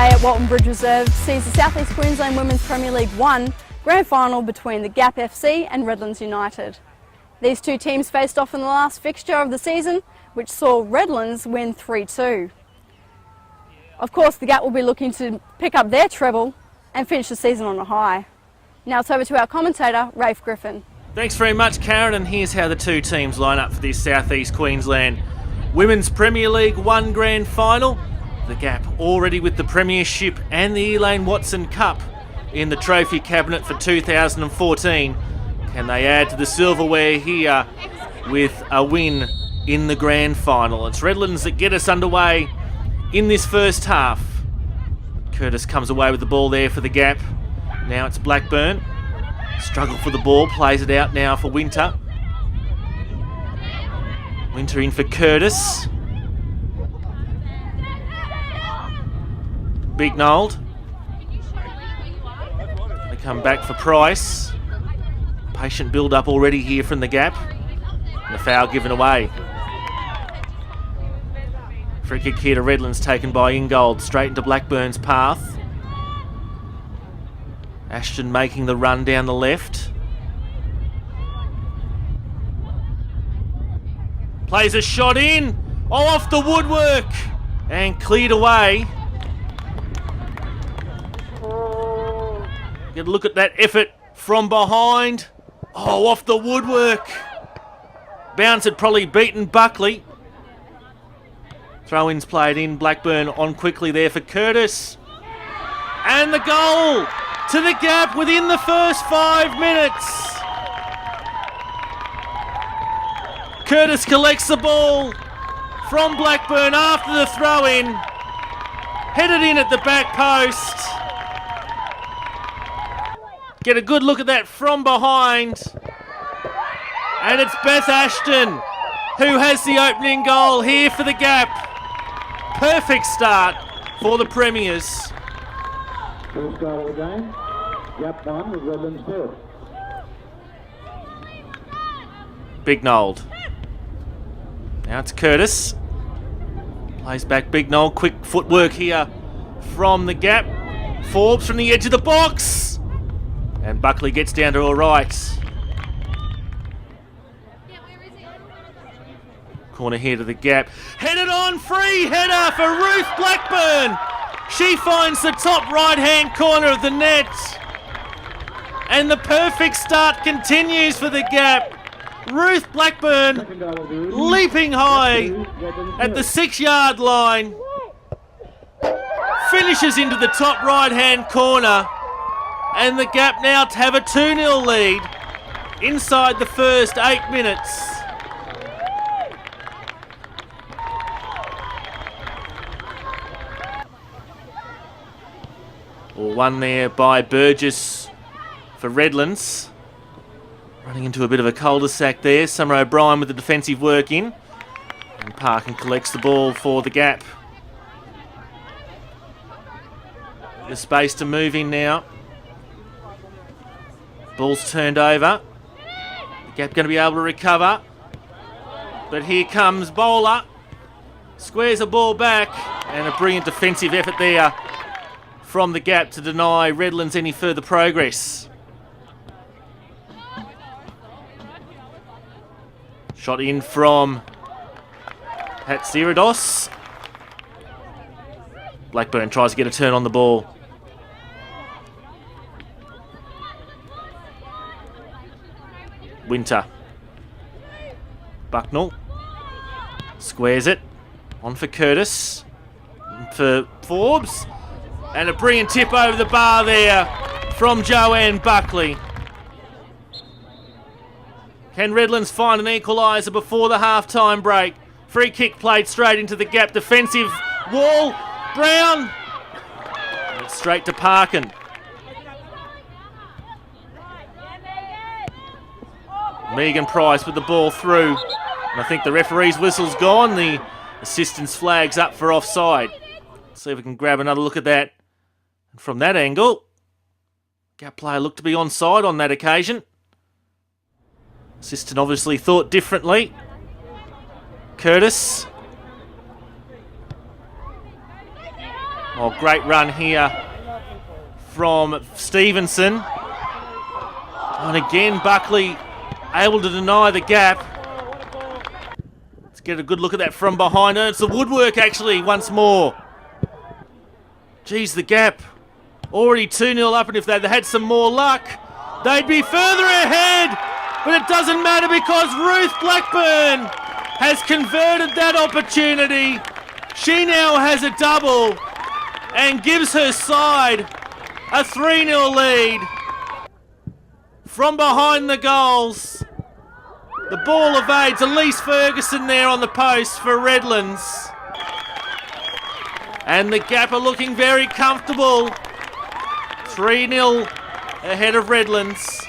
Day at Walton Bridge Reserve sees the South East Queensland Women's Premier League 1 grand final between the Gap FC and Redlands United. These two teams faced off in the last fixture of the season, which saw Redlands win 3-2. Of course, the Gap will be looking to pick up their treble and finish the season on a high. Now it's over to our commentator, Rafe Griffin. Thanks very much, Karen, and here's how the two teams line up for this South East Queensland Women's Premier League 1 grand final. The Gap already with the Premiership and the Elaine Watson Cup in the trophy cabinet for 2014. Can they add to the silverware here with a win in the grand final? It's Redlands that get us underway in this first half. Curtis comes away with the ball there for the Gap. Now it's Blackburn. Struggle for the ball, plays it out now for Winter. Winter in for Curtis. Bignold. They come back for Price. Patient build-up already here from the Gap. And the foul given away. Free kick here to Redlands, taken by Ingold. Straight into Blackburn's path. Ashton making the run down the left. Plays a shot in. Oh, off the woodwork. And cleared away. Get a look at that effort from behind. Oh, off the woodwork. Bounce had probably beaten Buckley. Throw-ins played in. Blackburn on quickly there for Curtis. And the goal to the Gap within the first 5 minutes. Curtis collects the ball from Blackburn after the throw-in. Headed in at the back post. Get a good look at that from behind. And it's Beth Ashton who has the opening goal here for the Gap. Perfect start for the Premiers. First goal of the game, Gap 1 with Redlands 2. Bignold. Now it's Curtis. Plays back Bignold. Quick footwork here from the Gap. Forbes from the edge of the box. And Buckley gets down to her right. Corner here to the Gap. Headed on, free header for Ruth Blackburn. She finds the top right-hand corner of the net. And the perfect start continues for the Gap. Ruth Blackburn leaping high at the 6-yard line. Finishes into the top right-hand corner. And the Gap now to have a 2-0 lead inside the first 8 minutes. One there by Burgess for Redlands. Running into a bit of a cul-de-sac there. Summer O'Brien with the defensive work in. And Parkin collects the ball for the Gap. The space to move in now. Ball's turned over. The Gap going to be able to recover. But here comes Bowler. Squares the ball back. And a brilliant defensive effort there from the Gap to deny Redlands any further progress. Shot in from Hatziridos. Blackburn tries to get a turn on the ball. Winter. Bucknell. Squares it. On for Curtis. For Forbes. And a brilliant tip over the bar there from Joanne Buckley. Can Redlands find an equaliser before the half-time break? Free kick played straight into the Gap. Defensive wall. Brown. And it's straight to Parkin. Megan Price with the ball through. And I think the referee's whistle's gone. The assistant's flag's up for offside. Let's see if we can grab another look at that. And from that angle, Gap player looked to be onside on that occasion. Assistant obviously thought differently. Curtis. Oh, great run here from Stevenson. And again, Buckley able to deny the gap. Let's get a good look at that from behind her. It's the woodwork actually once more. Geez, the gap already 2-0 up, and if they'd had some more luck, they'd be further ahead. But it doesn't matter because Ruth Blackburn has converted that opportunity. She now has a double and gives her side a 3-0 lead. From behind the goals, the ball evades. Elise Ferguson there on the post for Redlands. And the Gap are looking very comfortable. 3-0 ahead of Redlands.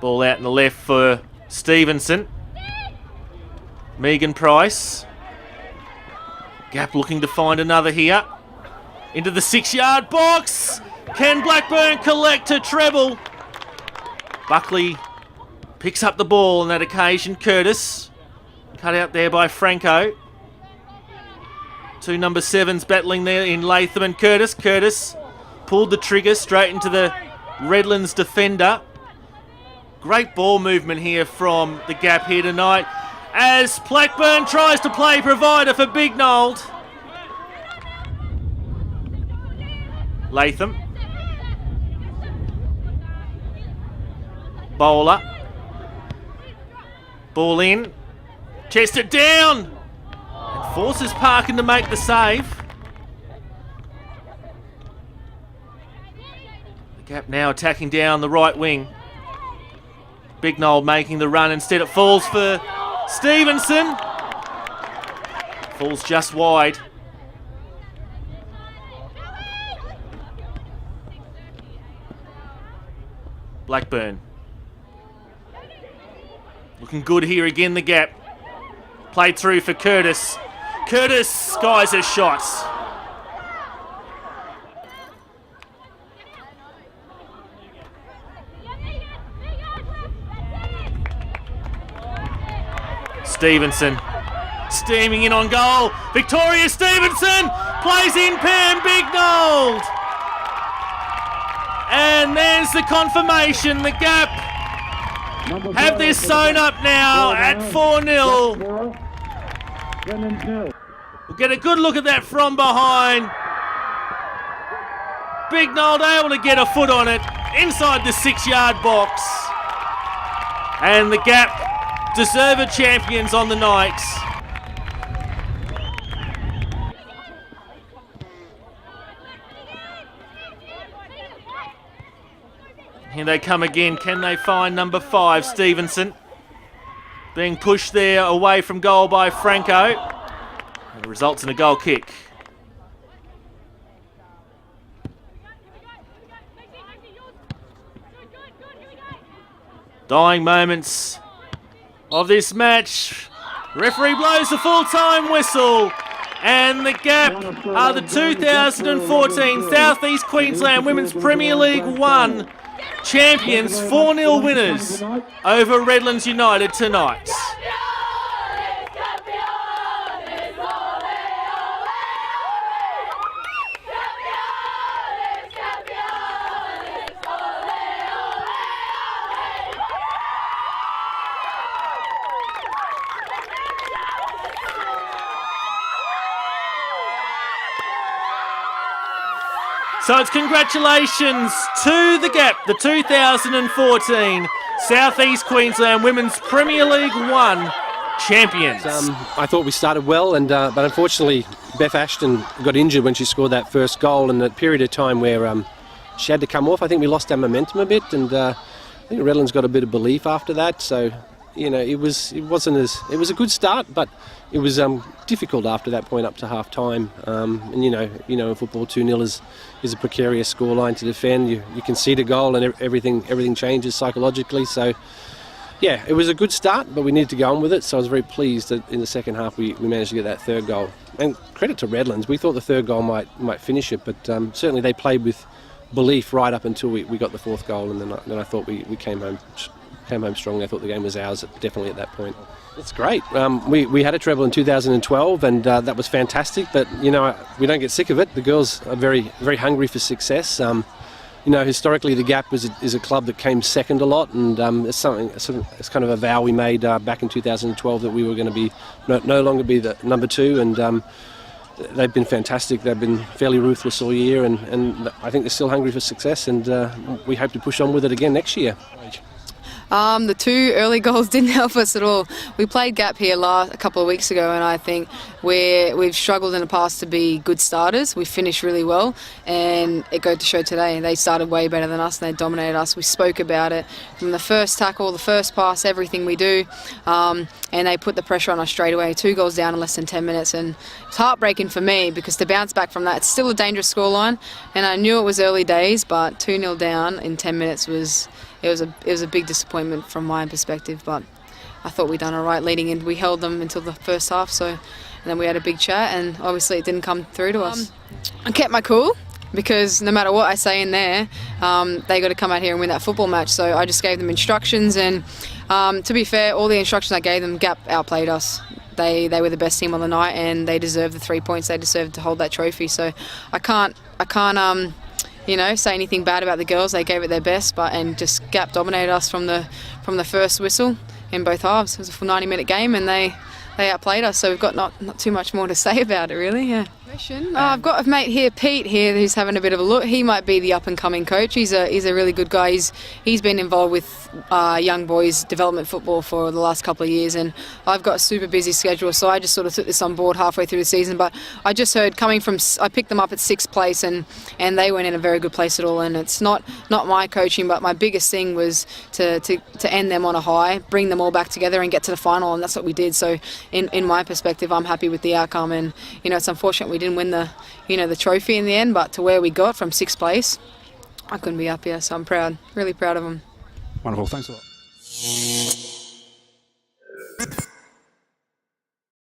Ball out in the left for Stevenson. Megan Price. Gap looking to find another here. Into the 6-yard box. Can Blackburn collect a treble? Buckley picks up the ball on that occasion. Curtis. Cut out there by Franco. Two number 7s battling there in Latham and Curtis. Curtis pulled the trigger straight into the Redlands defender. Great ball movement here from the Gap here tonight as Blackburn tries to play provider for Bignold. Latham. Bowler. Ball in. Chest it down. And forces Parkin to make the save. The Gap now attacking down the right wing. Bignold making the run. Instead it falls for Stevenson. Falls just wide. Blackburn. Looking good here again, the Gap. Played through for Curtis. Curtis skies her shots. Stevenson steaming in on goal. Victoria Stevenson plays in Pam Bignold. And there's the confirmation. The Gap have this sewn up now at 4-0. We'll get a good look at that from behind. Bignold able to get a foot on it inside the 6-yard box. And the Gap deserved champions on the night. Here they come again. Can they find number 5, Stevenson? Being pushed there away from goal by Franco. And it results in a goal kick. Dying moments of this match. Referee blows the full-time whistle. And the Gap are the 2014 South East Queensland Women's Premier League 1 champions, 4-0 winners over Redlands United tonight. So it's congratulations to the Gap, the 2014 South East Queensland Women's Premier League 1 champions. I thought we started well, and but unfortunately Beth Ashton got injured when she scored that first goal in a period of time where she had to come off. I think we lost our momentum a bit, and I think Redlands got a bit of belief after that. So, you know, it was a good start, but it was difficult after that point up to half time. And you know, in football 2-0 is a precarious scoreline to defend. You concede a goal and everything changes psychologically. So yeah, it was a good start, but we needed to go on with it. So I was very pleased that in the second half we managed to get that third goal. And credit to Redlands, we thought the third goal might finish it, but certainly they played with belief right up until we got the fourth goal, and then I thought we came home came home strong. I thought the game was ours, definitely at that point. It's great. We had a treble in 2012, and that was fantastic. But we don't get sick of it. The girls are very, very hungry for success. Historically, the Gap is a club that came second a lot, and it's kind of a vow we made back in 2012 that we were going to be no longer be the number 2, and they've been fantastic. They've been fairly ruthless all year, and I think they're still hungry for success, and we hope to push on with it again next year. The 2 early goals didn't help us at all. We played Gap here a couple of weeks ago, and I think we've struggled in the past to be good starters. We finished really well, and it goes to show today. They started way better than us, and they dominated us. We spoke about it from the first tackle, the first pass, everything we do, and they put the pressure on us straight away. 2 goals down in less than 10 minutes, and it's heartbreaking for me because to bounce back from that, it's still a dangerous scoreline, and I knew it was early days, but 2-0 down in 10 minutes was a big disappointment from my perspective, but I thought we'd done all right leading in. We held them until the first half, and then we had a big chat, and obviously it didn't come through to us. I kept my cool because no matter what I say in there, they got to come out here and win that football match. So I just gave them instructions, and to be fair, all the instructions I gave them, Gap outplayed us. They were the best team on the night, and they deserved the 3 points. They deserved to hold that trophy. So I can't say anything bad about the girls. They gave it their best, and just Gap dominated us from the first whistle in both halves. It was a full 90-minute game, and they outplayed us. So we've got not too much more to say about it, really. Yeah. I've got a mate here, Pete here, who's having a bit of a look. He might be the up-and-coming coach. He's a really good guy. He's been involved with young boys development football for the last couple of years, and I've got a super busy schedule, so I just sort of took this on board halfway through the season. But I just heard I picked them up at 6th place, and they weren't in a very good place at all. And it's not my coaching, but my biggest thing was to end them on a high, bring them all back together, and get to the final, and that's what we did. So in my perspective, I'm happy with the outcome, and it's unfortunate we didn't win the trophy in the end, but to where we got from 6th place, I couldn't be happier. So I'm proud, really proud of them. Wonderful, thanks a lot.